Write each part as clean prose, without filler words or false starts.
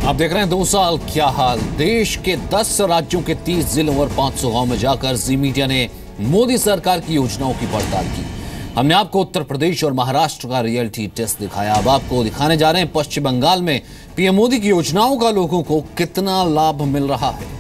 आप देख रहे हैं 2 साल क्या हाल। देश के 10 राज्यों के 30 जिलों और 500 गांव में जाकर जी मीडिया ने मोदी सरकार की योजनाओं की पड़ताल की। हमने आपको उत्तर प्रदेश और महाराष्ट्र का रियलिटी टेस्ट दिखाया। अब आपको दिखाने जा रहे हैं पश्चिम बंगाल में पीएम मोदी की योजनाओं का लोगों को कितना लाभ मिल रहा है।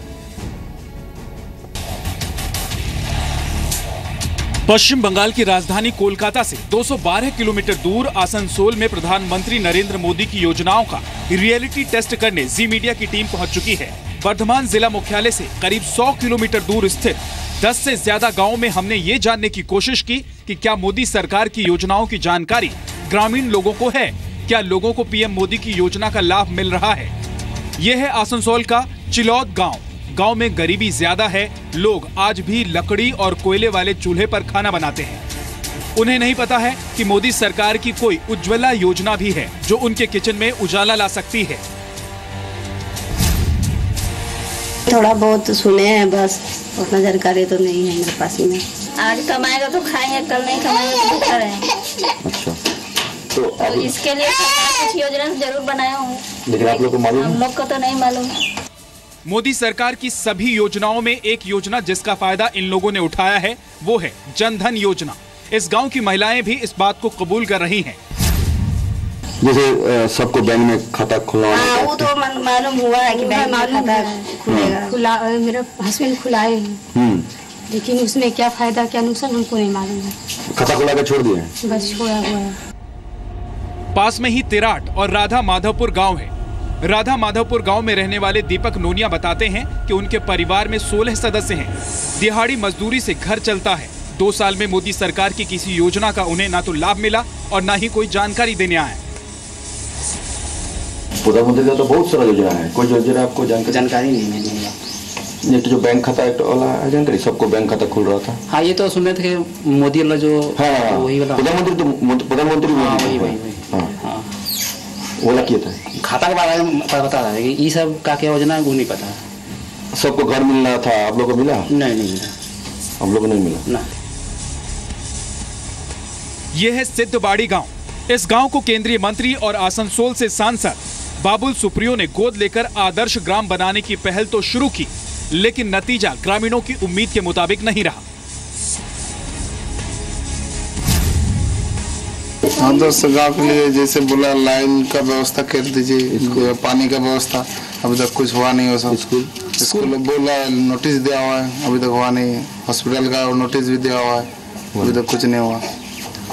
पश्चिम बंगाल की राजधानी कोलकाता से 212 किलोमीटर दूर आसनसोल में प्रधानमंत्री नरेंद्र मोदी की योजनाओं का रियलिटी टेस्ट करने जी मीडिया की टीम पहुंच चुकी है। वर्धमान जिला मुख्यालय से करीब 100 किलोमीटर दूर स्थित 10 से ज्यादा गांवों में हमने ये जानने की कोशिश की कि क्या मोदी सरकार की योजनाओं की जानकारी ग्रामीण लोगों को है, क्या लोगों को पीएम मोदी की योजना का लाभ मिल रहा है। ये है आसनसोल का चिलौद गाँव। गांव में गरीबी ज्यादा है। लोग आज भी लकड़ी और कोयले वाले चूल्हे पर खाना बनाते हैं। उन्हें नहीं पता है कि मोदी सरकार की कोई उज्ज्वला योजना भी है जो उनके किचन में उजाला ला सकती है। थोड़ा बहुत सुने हैं, बस उतना जानकारी तो नहीं है मेरे पास में। आज कमाएगा तो खाएंगे, कल नहीं कमाएगा तो भूखा रहेंगे। अच्छा, तो इसके लिए कुछ योजना जरूर बनाया हूँ, लेकिन आप लोग को मालूम? हम लोग को तो नहीं मालूम। मोदी सरकार की सभी योजनाओं में एक योजना जिसका फायदा इन लोगों ने उठाया है वो है जन धन योजना। इस गांव की महिलाएं भी इस बात को कबूल कर रही हैं। जैसे सबको बैंक में खाता खुलवाना, वो तो मालूम हुआ है कि बैंक में खाता खुलेगा। मेरे हस्बैंड खुलाए हैं, लेकिन उसमें क्या फायदा क्या नुकसान हमको नहीं मालूम है। खाता खुला के छोड़ दिए, बस छोड़ा हुआ है। पास में ही तिराट और राधा माधवपुर गाँव है। राधा माधवपुर गांव में रहने वाले दीपक नोनिया बताते हैं कि उनके परिवार में 16 सदस्य हैं। दिहाड़ी मजदूरी से घर चलता है। 2 साल में मोदी सरकार की किसी योजना का उन्हें ना तो लाभ मिला और ना ही कोई जानकारी देने आया। प्रधानमंत्री का तो बहुत सारा योजना है, कोई योजना आपको जानकारी नहीं मिलेगा। ये तो जो बैंक खाता वाला जानकारी, सबको बैंक खाता खुल रहा था। हाँ, ये तो सुने थे मोदी वाला जो, हाँ, वही वाला प्रधानमंत्री, तो प्रधानमंत्री बोला किया था। खाता के बारे में पता है कि ये सब का क्या योजना है वो नहीं पता। सबको घर मिलना था, आप लोगों को मिला? नहीं मिला, हम लोगों को नहीं मिला ना। यह है सिद्धबाड़ी गांव। इस गांव को केंद्रीय मंत्री और आसनसोल से सांसद बाबुल सुप्रियो ने गोद लेकर आदर्श ग्राम बनाने की पहल तो शुरू की, लेकिन नतीजा ग्रामीणों की उम्मीद के मुताबिक नहीं रहा। आदर्श गाँव के लिए जैसे बोला लाइन का व्यवस्था कर दीजिए, पानी का व्यवस्था अभी तक कुछ हुआ नहीं। हो सब स्कूल बोला, नोटिस दिया हुआ है, अभी तक हुआ नहीं। हॉस्पिटल का नोटिस भी दिया हुआ है, अभी तक कुछ नहीं हुआ।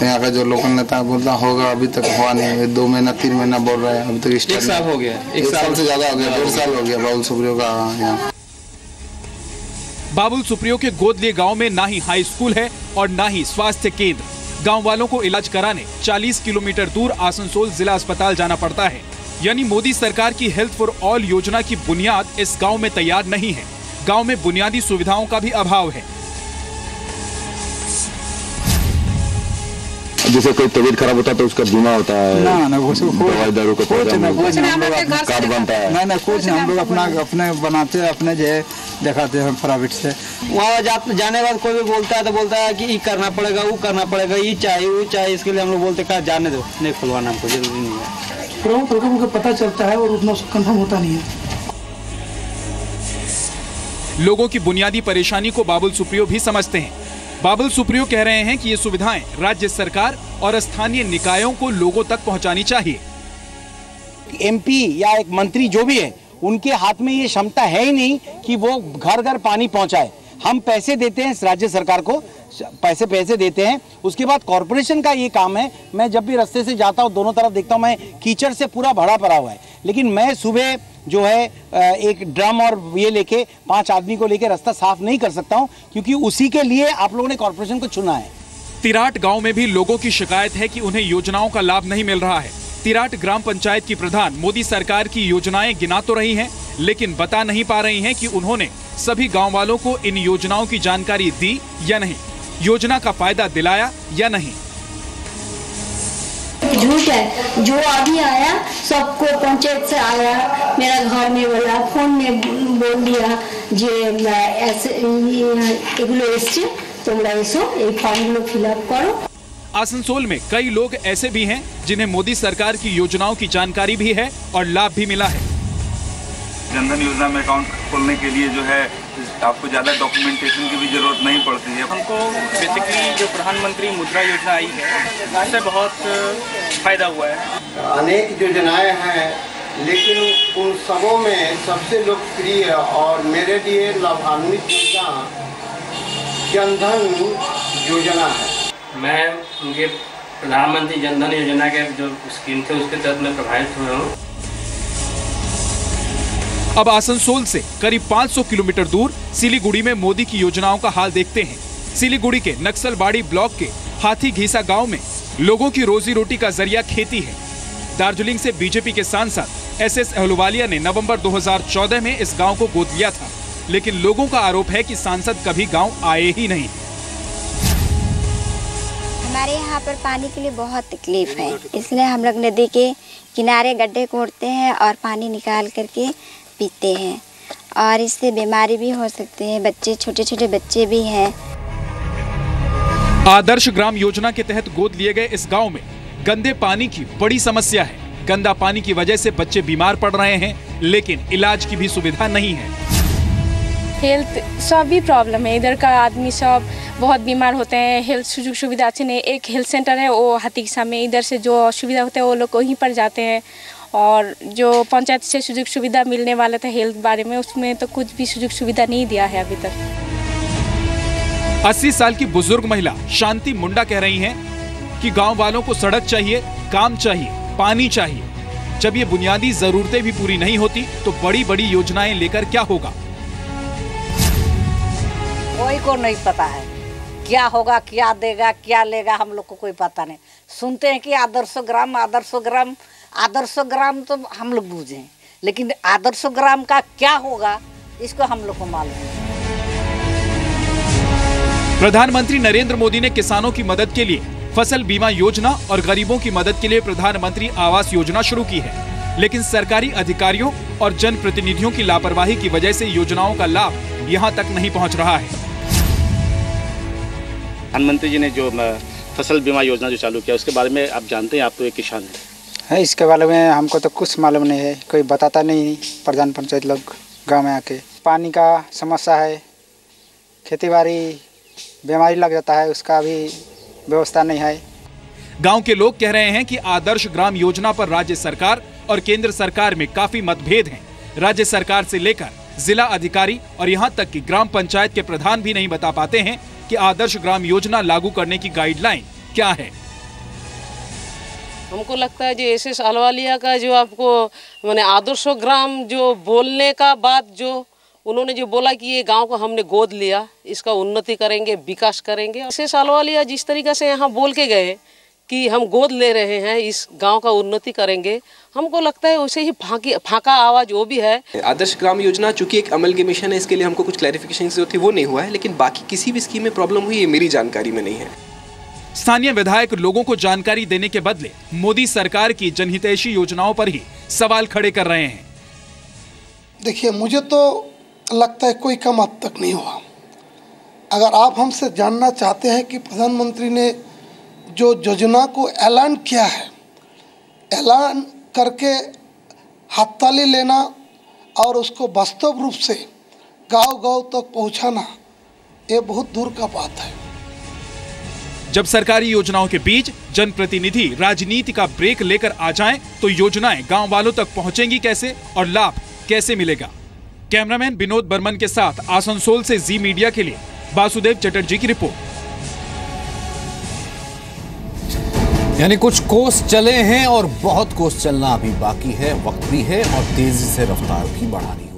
यहाँ का जो लोकल नेता बोलता होगा, अभी तक हुआ नहीं। 2 महीना 3 महीना बोल रहे हैं, अभी तक 1 साल हो गया। 1 साल से ज्यादा हो गया, 1.5 साल हो गया बाबुल सुप्रियो का यहाँ। बाबुल सुप्रियो के गोद लिए गांव में ना ही हाई स्कूल है और ना ही स्वास्थ्य केंद्र। गांव वालों को इलाज कराने 40 किलोमीटर दूर आसनसोल जिला अस्पताल जाना पड़ता है। यानी मोदी सरकार की हेल्थ फॉर ऑल योजना की बुनियाद इस गांव में तैयार नहीं है। गांव में बुनियादी सुविधाओं का भी अभाव है। जैसे कोई तबीयत खराब होता है तो उसका बीमा होता है, ना दवाई दारू का कुछ कार्ड बनता है। ना कुछ हम लोग अपने बनाते हैं, अपने जो दिखाते हैं प्राइवेट से। वहाँ जाने के बाद कोई भी बोलता है तो बोलता है कि ये करना पड़ेगा, वो करना पड़ेगा, ये चाहिए वो चाहिए। इसके लिए हम लोग बोलते हैं जाने दो, नहीं खुलवाना हमको जरूरी नहीं है। प्रमुख लोगों को पता चलता है और उतना कंफर्म होता नहीं है। लोगों की बुनियादी परेशानी को बाबुल सुप्रियो भी समझते हैं। बाबुल सुप्रियो कह रहे हैं कि ये सुविधाएं राज्य सरकार और स्थानीय निकायों को लोगों तक पहुंचानी चाहिए। एमपी या एक मंत्री जो भी है, उनके हाथ में ये क्षमता है ही नहीं कि वो घर घर पानी पहुंचाए। हम पैसे देते हैं राज्य सरकार को, पैसे देते हैं, उसके बाद कॉरपोरेशन का ये काम है। मैं जब भी रास्ते से जाता हूँ, दोनों तरफ देखता हूँ, मैं कीचड़ से पूरा भरा पड़ा हुआ है, लेकिन मैं सुबह जो है एक ड्रम और ये लेके 5 आदमी को लेके रास्ता साफ नहीं कर सकता हूँ, क्योंकि उसी के लिए आप लोगों ने कॉरपोरेशन को चुना है। तिराट गांव में भी लोगों की शिकायत है कि उन्हें योजनाओं का लाभ नहीं मिल रहा है। तिराट ग्राम पंचायत की प्रधान मोदी सरकार की योजनाएं गिना तो रही हैं, लेकिन बता नहीं पा रही हैं कि उन्होंने सभी गांव वालों को इन योजनाओं की जानकारी दी या नहीं, योजना का फायदा दिलाया या नहीं। झूठ है, जो अभी आया सबको पंचायत से आया, मेरा घर में बोला, फोन में बोल दिया जे ऐसे एगुलो एसছে তোমরা এসো এই ফর্মগুলো ফিল আপ করো। आसनसोल में कई लोग ऐसे भी हैं जिन्हें मोदी सरकार की योजनाओं की जानकारी भी है और लाभ भी मिला है। जनधन योजना में अकाउंट खोलने के लिए जो है आपको ज़्यादा डॉक्यूमेंटेशन की भी ज़रूरत नहीं पड़ती है। हमको बेसिकली जो प्रधानमंत्री मुद्रा योजना आई है उससे बहुत फ़ायदा हुआ है। अनेक योजनाएं हैं, लेकिन उन सबों में सबसे लोकप्रिय और मेरे लिए लाभान्वित योजना जनधन योजना है। मैं उनके प्रधानमंत्री जनधन योजना के जो स्कीम थे उसके तहत मैं प्रभावित हुआ हूँ। अब आसनसोल से करीब 500 किलोमीटर दूर सिलीगुड़ी में मोदी की योजनाओं का हाल देखते हैं। सिलीगुड़ी के नक्सलबाड़ी ब्लॉक के हाथी घीसा गांव में लोगों की रोजी रोटी का जरिया खेती है। दार्जिलिंग से बीजेपी के सांसद एसएस अहलुवालिया ने नवंबर 2014 में इस गांव को गोद लिया था, लेकिन लोगों का आरोप है कि सांसद कभी गांव आए ही नहीं। हमारे यहाँ पर पानी के लिए बहुत तकलीफ है, इसलिए हम लोग नदी के किनारे गड्ढे खोदते हैं और पानी निकाल करके पीते हैं, और इससे बीमारी भी हो सकते हैं। बच्चे, छोटे छोटे बच्चे भी हैं। आदर्श ग्राम योजना के तहत गोद लिए गए इस गांव में गंदे पानी की बड़ी समस्या है। गंदा पानी की वजह से बच्चे बीमार पड़ रहे हैं, लेकिन इलाज की भी सुविधा नहीं है। हेल्थ सब भी प्रॉब्लम है, इधर का आदमी सब बहुत बीमार होते हैं। हेल्थ सुযোগ सुविधा अच्छी नहीं। एक हेल्थ सेंटर है वो हाथीघीसा में, इधर से जो सुविधा होता है वो लोग वहीं पर जाते हैं, और जो पंचायत से सुযোগ सुविधा मिलने वाला था हेल्थ बारे में, उसमें तो कुछ भी सुযোग सुविधा नहीं दिया है अभी तक। 80 साल की बुजुर्ग महिला शांति मुंडा कह रही हैं कि गांव वालों को सड़क चाहिए, काम चाहिए, पानी चाहिए। जब ये बुनियादी जरूरतें भी पूरी नहीं होती तो बड़ी बड़ी योजनाएं लेकर क्या होगा? कोई को नहीं पता है क्या होगा, क्या देगा, क्या लेगा, हम लोग को कोई पता नहीं। सुनते हैं कि आदर्श ग्राम, आदर्श ग्राम, आदर्श ग्राम तो हम लोग बूझे, लेकिन आदर्श ग्राम का क्या होगा इसको हम लोग को मालूम है। प्रधानमंत्री नरेंद्र मोदी ने किसानों की मदद के लिए फसल बीमा योजना और गरीबों की मदद के लिए प्रधानमंत्री आवास योजना शुरू की है, लेकिन सरकारी अधिकारियों और जनप्रतिनिधियों की लापरवाही की वजह से योजनाओं का लाभ यहां तक नहीं पहुंच रहा है। प्रधानमंत्री जी ने जो फसल बीमा योजना जो चालू किया उसके बारे में आप जानते हैं? आप तो एक किसान है, इसके बारे में हमको तो कुछ मालूम नहीं है, कोई बताता नहीं। प्रधान पंचायत लोग गांव में आके पानी का समस्या है, खेतीबाड़ी बीमारी लग जाता है, उसका भी व्यवस्था नहीं है। गांव के लोग कह रहे हैं कि आदर्श ग्राम योजना पर राज्य सरकार और केंद्र सरकार में काफी मतभेद हैं। राज्य सरकार से लेकर जिला अधिकारी और यहां तक कि ग्राम पंचायत के प्रधान भी नहीं बता पाते हैं कि आदर्श ग्राम योजना लागू करने की गाइडलाइन क्या है। हमको लगता है जो एसएस अहलुवालिया का जो आपको मैंने आदर्श ग्राम जो बोलने का बात, जो उन्होंने जो बोला कि ये गांव को हमने गोद लिया, इसका उन्नति करेंगे, विकास करेंगे। एसएस अहलुवालिया जिस तरीके से यहाँ बोल के गए कि हम गोद ले रहे हैं, इस गांव का उन्नति करेंगे, हमको लगता है वैसे ही फाका आवाज वो भी है। आदर्श ग्राम योजना चूंकि एक अमल की मिशन है, इसके लिए हमको कुछ क्लैरिफिकेशन जो थी वो नहीं हुआ है, लेकिन बाकी किसी भी स्कीम में प्रॉब्लम हुई है मेरी जानकारी में नहीं है। स्थानीय विधायक लोगों को जानकारी देने के बदले मोदी सरकार की जनहितैषी योजनाओं पर ही सवाल खड़े कर रहे हैं। देखिए, मुझे तो लगता है कोई कम अब तक नहीं हुआ। अगर आप हमसे जानना चाहते हैं कि प्रधानमंत्री ने जो योजना को ऐलान किया है, ऐलान करके हाथताली लेना और उसको वास्तव रूप से गांव-गांव तक पहुंचाना, ये बहुत दूर का बात है। जब सरकारी योजनाओं के बीच जनप्रतिनिधि राजनीति का ब्रेक लेकर आ जाएं, तो योजनाएं गांव वालों तक पहुंचेंगी कैसे और लाभ कैसे मिलेगा? कैमरामैन विनोद बर्मन के साथ आसनसोल से जी मीडिया के लिए वासुदेव चटर्जी की रिपोर्ट। यानी कुछ कोस चले हैं और बहुत कोस चलना अभी बाकी है, वक्त भी है और तेजी से रफ्तार भी बढ़ानी है।